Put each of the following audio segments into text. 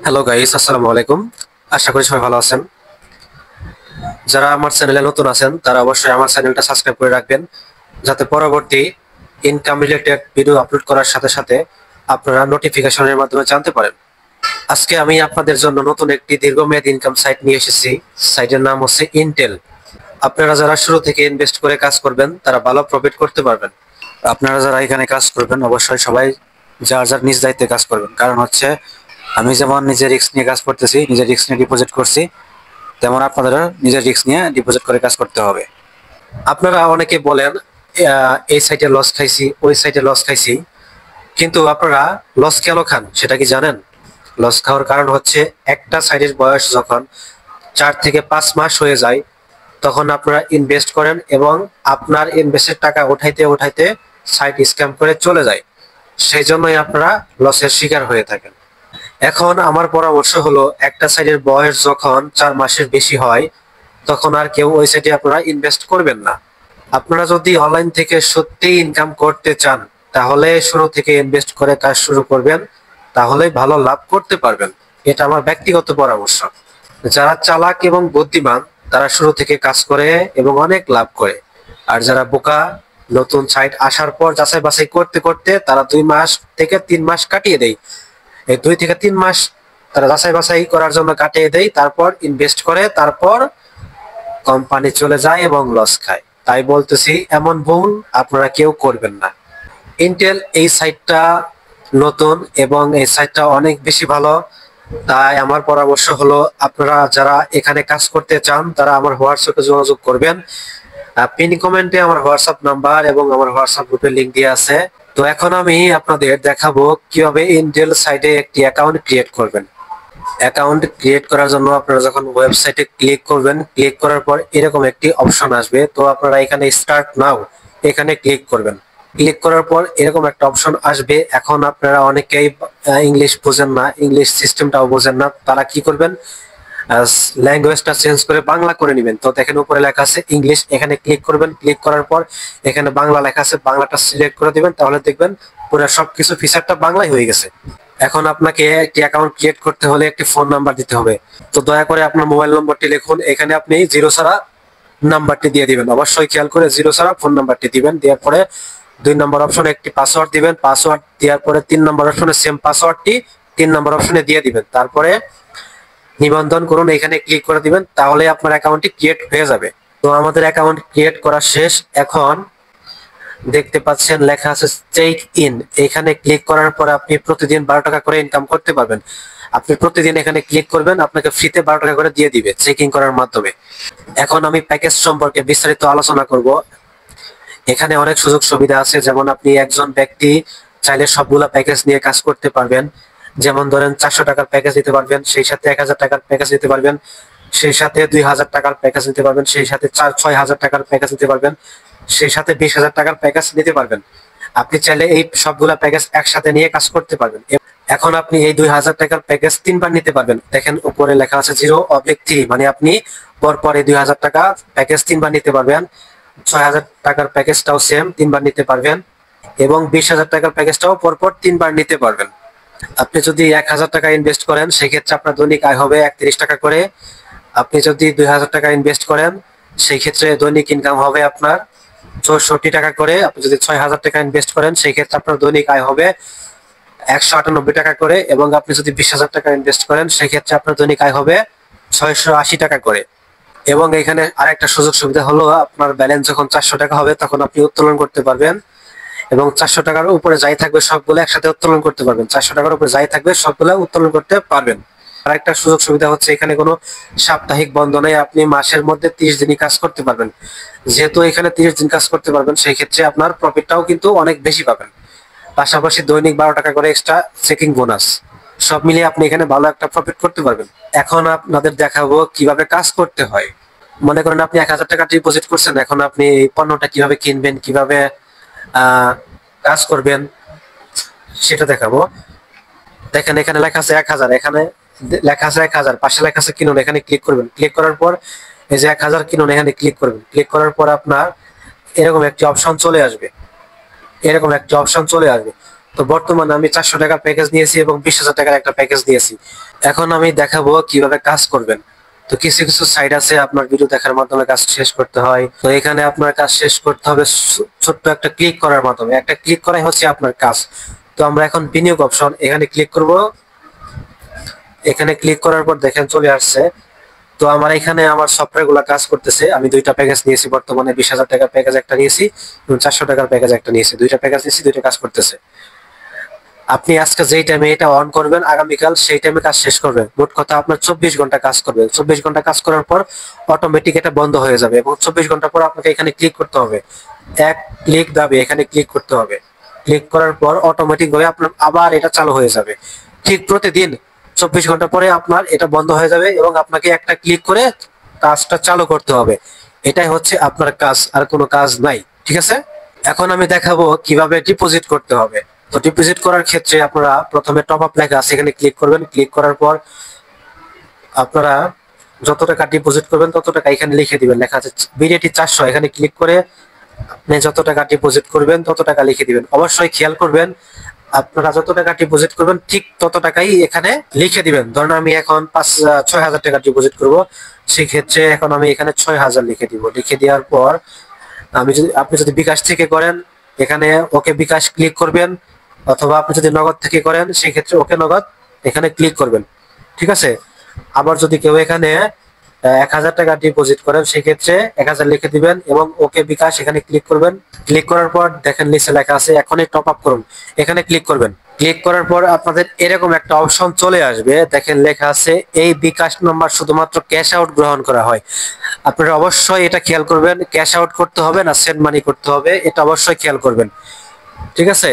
Hello guys, আসসালামু আলাইকুম। আশা করি সবাই ভালো আছেন। যারা আমার চ্যানেলে নতুন আছেন তারা অবশ্যই আমার চ্যানেলটা সাবস্ক্রাইব করে রাখবেন, যাতে পরবর্তী ইনকাম রিলেটেড ভিডিও আপলোড করার সাথে সাথে আপনারা নোটিফিকেশনের মাধ্যমে জানতে পারেন। আজকে আমি আপনাদের জন্য নতুন একটি দীর্ঘমেয়াদী ইনকাম সাইট নিয়ে এসেছি। সাইটের নাম হচ্ছে ইন্টেল। আপনারা যারা শুরু থেকে ইনভেস্ট করে কাজ করবেন তারা ভালো প্রফিট করতে পারবেন। আপনারা যারা এখানে কাজ করবেন অবশ্যই সবাই যার যার নিজ দায়িত্বে কাজ করবেন। কারণ হচ্ছে আমি যেমন নিজের রিস্ক নিয়ে কাজ করতেছি, নিজের রিস্ক নিয়ে ডিপোজিট করছি, তেমন আপনাদেরও নিজের রিস্ক নিয়ে ডিপোজিট করে কাজ করতে হবে। আপনারা অনেকে বলেন এই সাইটে লস খাইছি, ওই সাইটে লস খাইছি, কিন্তু আপনারা লস কেন খান সেটা কি জানেন? লস খাওয়ার কারণ হচ্ছে একটা সাইটের বয়স যখন 4 থেকে 5 মাস হয়ে যায় তখন আপনারা ইনভেস্ট করেন এবং আপনার ইনভেস্টের টাকা উঠাইতে উঠাইতে সাইট স্ক্যাম করে চলে যায়। সেই জন্যই আপনারা লসের শিকার হয়ে থাকেন। এখন আমার পরামর্শ হলো, একটা সাইটের বয়স যখন 4 মাসের বেশি হয় তখন আর কেউ ওই সাইটে আপনারা ইনভেস্ট করবেন না। আপনারা যদি অনলাইন থেকে সত্যি ইনকাম করতে চান তাহলে শুরু থেকে ইনভেস্ট করে কাজ শুরু করবেন, তাহলে ভালো লাভ করতে পারবেন। এটা আমার ব্যক্তিগত পরামর্শ। যারা চালাক এবং বুদ্ধিমান তারা শুরু থেকে কাজ করে এবং অনেক লাভ করে। আর যারা বোকা, নতুন সাইট আসার পর যাচাই বাছাই করতে করতে তারা 2 মাস থেকে 3 মাস কাটিয়ে দেয়। এই 2 থেকে 3 মাস তারা যাচাই বাছাই করার জন্য কাটিয়ে দেয়, তারপর ইনভেস্ট করে, তারপর কোম্পানি চলে যায় এবং লস খায়। তাই বলতেছি, এমন ভুল আপনারা কেউ করবেন না। ইন্টেল এই সাইটটা নতুন এবং এই সাইটটা অনেক বেশি ভালো। তাই আমার পরামর্শ হলো, আপনারা যারা এখানে কাজ করতে চান তারা আমার হোয়াটসঅ্যাপে যোগাযোগ করবেন। পিন কমেন্টে আমার হোয়াটসঅ্যাপ নাম্বার এবং আমার হোয়াটসঅ্যাপ গ্রুপের লিংক দিয়ে আছে। তো এখন আমি আপনাদের দেখাবো কিভাবে ইন্টেল সাইটে একটি অ্যাকাউন্ট ক্রিয়েট করবেন। অ্যাকাউন্ট ক্রিয়েট করার জন্য আপনারা যখন ওয়েবসাইটে ক্লিক করবেন, ক্লিক করার পর এরকম একটি অপশন আসবে। তো আপনারা এখানে স্টার্ট নাও এখানে ক্লিক করবেন। ক্লিক করার পর এরকম একটা অপশন আসবে। এখন আপনারা অনেকেই ইংলিশ বোঝেন না, ইংলিশ সিস্টেমটাও বোঝেন না, তারা কি করবেন, ল্যাঙ্গুয়েজটা চেঞ্জ করে বাংলা করে নেবেন। তো দেখেন উপরে লেখা আছে ইংলিশ, এখানে ক্লিক করবেন। ক্লিক করার পর এখানে বাংলা লেখা আছে, বাংলাটা সিলেক্ট করে দিবেন, তাহলে দেখবেন পুরো সবকিছু ফিচারটা বাংলায় হয়ে গেছে। এখন আপনাকে একটি অ্যাকাউন্ট ক্রিয়েট করতে হলে একটি ফোন নাম্বার দিতে হবে। তো দয়া করে আপনার মোবাইল নম্বরটি লিখুন, এখানে আপনি জিরো ছাড়া নাম্বারটি দিয়ে দিবেন। অবশ্যই খেয়াল করে জিরো ছাড়া ফোন নাম্বারটি দিবেন। দেওয়ার পরে 2 নম্বর অপশনে একটি পাসওয়ার্ড দিবেন। পাসওয়ার্ড দেওয়ার পরে 3 নম্বর অপশনে সেম পাসওয়ার্ডটি 3 নম্বর অপশনে দিয়ে দিবেন। তারপরে নিবন্ধন করুন, এখানে ক্লিক করে দিবেন, তাহলে আপনার অ্যাকাউন্টটি ক্রিয়েট হয়ে যাবে। তো আমাদের অ্যাকাউন্ট ক্রিয়েট করা শেষ। এখন দেখতে পাচ্ছেন লেখা আছে চেক ইন, এখানে ক্লিক করার পর আপনি প্রতিদিন 12 টাকা করে ইনকাম করতে পারবেন। আপনি প্রতিদিন এখানে ক্লিক করবেন, আপনাকে ফ্রিতে 12 টাকা করে দিয়ে দিবে চেকিং করার মাধ্যমে। এখন আমি প্যাকেজ সম্পর্কে বিস্তারিত আলোচনা করব। এখানে অনেক সুযোগ সুবিধা আছে, যেমন আপনি একজন ব্যক্তি চাইলে সবগুলা প্যাকেজ নিয়ে কাজ করতে পারবেন। যেমন ধরেন 400 টাকার প্যাকেজ নিতে পারবেন, সেই সাথে 1000 টাকার প্যাকেজ নিতে পারবেন, সেই সাথে 2000 টাকার প্যাকেজ নিতে পারবেন, সেই সাথে 6000 টাকার প্যাকেজ নিতে পারবেন, সেই সাথে 20,000 টাকার প্যাকেজ নিতে পারবেন। আপনি চাইলে এই সবগুলা প্যাকেজ একসাথে নিয়ে কাজ করতে পারবেন। এখন আপনি এই 2000 টাকার প্যাকেজ 3 বার নিতে পারবেন। দেখেন উপরে লেখা আছে 0/3, মানে আপনি পরপর এই 2000 টাকা প্যাকেজ 3 বার নিতে পারবেন। 6000 টাকার প্যাকেজটাও সেম 3 বার নিতে পারবেন এবং 20,000 টাকার প্যাকেজটাও পরপর 3 বার নিতে পারবেন। আপনি যদি 1000 টাকা ইনভেস্ট করেন সেক্ষেত্রে আপনার দৈনিক আয় হবে 31 টাকা করে। আপনি যদি 2000 টাকা ইনভেস্ট করেন সেই ক্ষেত্রে দৈনিক ইনকাম হবে আপনার 64 টাকা করে। আপনি যদি 6000 টাকা ইনভেস্ট করেন সেই ক্ষেত্রে আপনার দৈনিক আয় হবে 198 টাকা করে, এবং আপনি যদি 20,000 টাকা ইনভেস্ট করেন সেই ক্ষেত্রে আপনার দৈনিক আয় হবে 680 টাকা করে। এবং এখানে আরেকটা সুযোগ সুবিধা হলো, আপনার ব্যালেন্স যখন 400 টাকা হবে তখন আপনি উত্তোলন করতে পারবেন, এবং 400 টাকার উপরে যাই থাকবে সবগুলো একসাথে উত্তোলন করতে পারবেন। 400 টাকার উপরে যাই থাকবে সবগুলো উত্তোলন করতে পারবেন। আরেকটা সুযোগ সুবিধা হচ্ছে, এখানে কোনো সাপ্তাহিক বন্ধ নেই, আপনি মাসের মধ্যে 30 দিনই কাজ করতে পারবেন। যেহেতু এখানে 30 দিন কাজ করতে পারবেন সেই ক্ষেত্রে আপনার প্রফিটটাও কিন্তু অনেক বেশি পাবেন। পাশাপাশি দৈনিক 12 টাকা করে এক্সট্রা চেকিং বোনাস, সব মিলিয়ে আপনি এখানে ভালো একটা প্রফিট করতে পারবেন। এখন আপনাদের দেখাবো কিভাবে কাজ করতে হয়। মনে করেন আপনি 1000 টাকা ডিপোজিট করছেন, এখন আপনি এই পণ্যটা কিভাবে কিনবেন, কিভাবে কাজ করবেন সেটা দেখাবো। দেখেন এখানে লেখা আছে 1000, এখানে লেখা আছে 1000, পাশে লেখা আছে কিনুন, এখানে ক্লিক করবেন। ক্লিক করার পর এই যে 1000 কিনুন এখানে ক্লিক করবেন। ক্লিক করার পর আপনার এরকম একটি অপশন চলে আসবে, এরকম একটি অপশন চলে আসবে। তো বর্তমানে আমি 400 টাকার প্যাকেজ নিয়েছি এবং 20,000 টাকার একটা প্যাকেজ নিয়েছি। এখন আমি দেখাবো কিভাবে কাজ করবেন। তো কিছু কিছু সাইট আছে আপনার ভিডিও দেখার মাধ্যমে কাজ শেষ করতে হয়। তো এখানে আপনার কাজ শেষ করতে হবে ছোট্ট একটা ক্লিক করার মাধ্যমে। একটা ক্লিক করাই হচ্ছে আপনার কাজ। তো আমরা এখন বিনিয়োগ অপশন এখানে ক্লিক করব। এখানে ক্লিক করার পর দেখেন চলে আসছে। তো আমার এখানে আমার সফটওয়্যার গুলা কাজ করতেছে। আমি দুইটা প্যাকেজ নিয়েছি বর্তমানে, 20,000 টাকার প্যাকেজ একটা নিয়েছি এবং 400 টাকার প্যাকেজ একটা নিয়েছি। দুইটা প্যাকেজ নিয়েছি, দুইটা কাজ করতেছে। আপনি আজকে যেই টাইমে এটা অন করবেন, আগামীকাল সেই টাইমে কাজ শেষ করবে। মোট কথা আপনার 24 ঘন্টা কাজ করবে। 24 ঘন্টা কাজ করার পর অটোমেটিক এটা বন্ধ হয়ে যাবে এবং 24 ঘন্টা পর আপনাকে এখানে ক্লিক করতে হবে। এক ক্লিক দাবি এখানে ক্লিক করতে হবে। ক্লিক করার পর অটোমেটিক ভাবে আপনার আবার এটা চালু হয়ে যাবে। ঠিক প্রতিদিন 24 ঘন্টা পরে আপনার এটা বন্ধ হয়ে যাবে এবং আপনাকে একটা ক্লিক করে কাজটা চালু করতে হবে। এটাই হচ্ছে আপনার কাজ, আর কোনো কাজ নাই। ঠিক আছে, এখন আমি দেখাবো কিভাবে ডিপোজিট করতে হবে। তো ডিপোজিট করার ক্ষেত্রে আপনারা প্রথমে টপ আপ লেখা আছে এখানে ক্লিক করবেন। ক্লিক করার পর আপনারা যত টাকা ডিপোজিট করবেন তত টাকা এখানে লিখে দিবেন। লেখা আছে বিডিটি 400, এখানে ক্লিক করে আপনি যত টাকা ডিপোজিট করবেন তত টাকা লিখে দিবেন। অবশ্যই খেয়াল করবেন আপনারা যত টাকা ডিপোজিট করবেন ঠিক তত টাকাই এখানে লিখে দিবেন। ধরুন আমি এখন 6,000 টাকা ডিপোজিট করব, সেই ক্ষেত্রে এখন আমি এখানে 6,000 লিখে দিব। লিখে দেওয়ার পর আপনি যদি বিকাশ থেকে করেন এখানে ওকে বিকাশ ক্লিক করবেন, অথবা আপনি যদি নগদ থেকে করেন সেই ক্ষেত্রে ওকে নগদ এখানে ক্লিক করবেন। ঠিক আছে, আবার যদি কেউ এখানে 1,000 টাকা ডিপোজিট করেন সেই ক্ষেত্রে 1,000 লিখে দিবেন এবং ওকে বিকাশ এখানে ক্লিক করবেন। ক্লিক করার পর দেখেন নিচে লেখা আছে এখনই টপ আপ করুন, এখানে ক্লিক করবেন। ক্লিক করার পর আপনাদের এরকম একটা অপশন চলে আসবে। দেখেন লেখা আছে এই বিকাশ নাম্বার শুধুমাত্র ক্যাশ আউট গ্রহণ করা হয়। আপনারা অবশ্যই এটা খেয়াল করবেন, ক্যাশ আউট করতে হবে না সেন্ড মানি করতে হবে, এটা অবশ্যই খেয়াল করবেন। ঠিক আছে,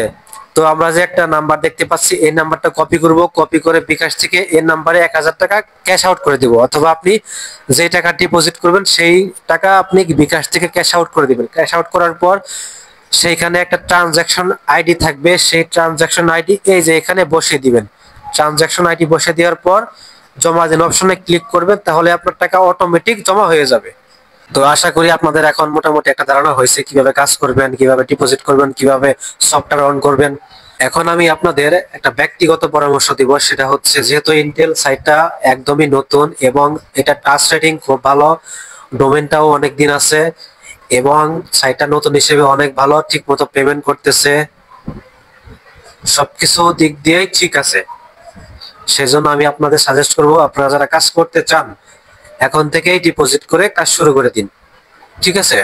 তো আমরা যে একটা নাম্বার দেখতে পাচ্ছি এই নাম্বারটা কপি করব। কপি করে বিকাশ থেকে এই নাম্বারে 1,000 টাকা ক্যাশ আউট করে দিব, অথবা আপনি যে টাকা ডিপোজিট করবেন সেই টাকা আপনি বিকাশ থেকে ক্যাশ আউট করে দিবেন। ক্যাশ আউট করার পর সেইখানে একটা ট্রানজাকশন আইডি থাকবে, সেই ট্রানজাকশন আইডি এই যে এখানে বসিয়ে দিবেন। ট্রানজাকশন আইডি বসিয়ে দেওয়ার পর জমা দিন অপশনে ক্লিক করবেন, তাহলে আপনার টাকা অটোমেটিক জমা হয়ে যাবে। তো আশা করি আপনাদের এখন মোটামুটি একটা ধারণা হয়েছে কিভাবে কাজ করবেন, কিভাবে ডিপোজিট করবেন, কিভাবে সফটওয়্যার অন করবেন। এখন আমি আপনাদের একটা ব্যক্তিগত পরামর্শ দিব, সেটা হচ্ছে যেহেতু ইন্টেল সাইটটা একদমই নতুন এবং এটা টাচ রেটিং খুব ভালো, ডোমেনটাও অনেক দিন আছে এবং সাইটটা নতুন হিসেবে অনেক ভালো, ঠিক মতো পেমেন্ট করতেছে, সবকিছু দিক দিয়েই ঠিক আছে। সেজন্য আমি আপনাদের সাজেস্ট করব আপনারা যারা কাজ করতে চান এখন থেকেই ডিপোজিট করে কাজ শুরু করে দিন। ঠিক আছে।